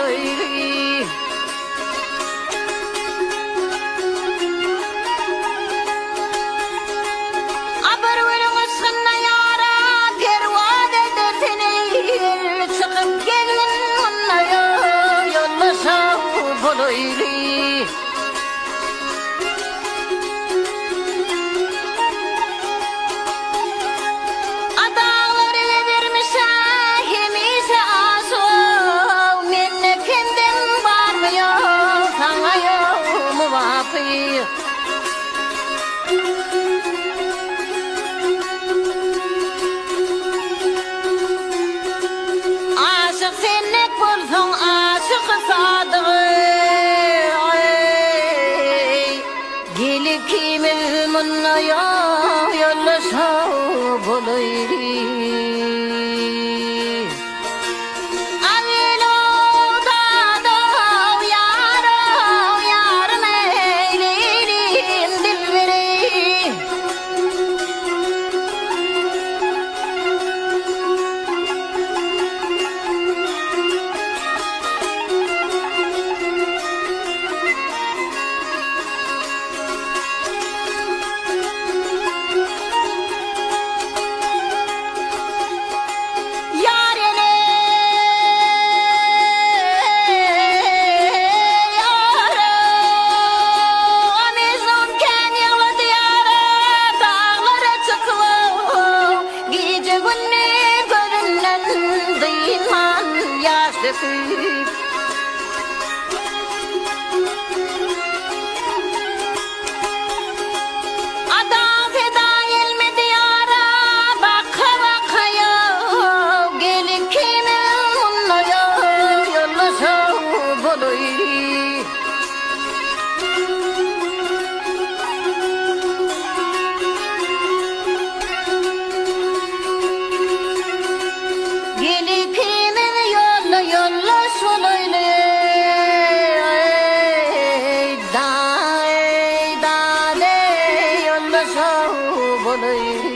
bolaylı. Aber ölümüz sınna yara pervad edertini çıkıp gelin mannaya yollasa bolaylı. Aşık sennek bolsoň aşyk sadygy gelip kimil munnaya yollasa bolayly. Adam feda gelmedi yara baka bakaya gelip kimin munnaya yollasa bolaylı. Gelip kimin yollasa bolaylı. Da da de yollasa bolaylı.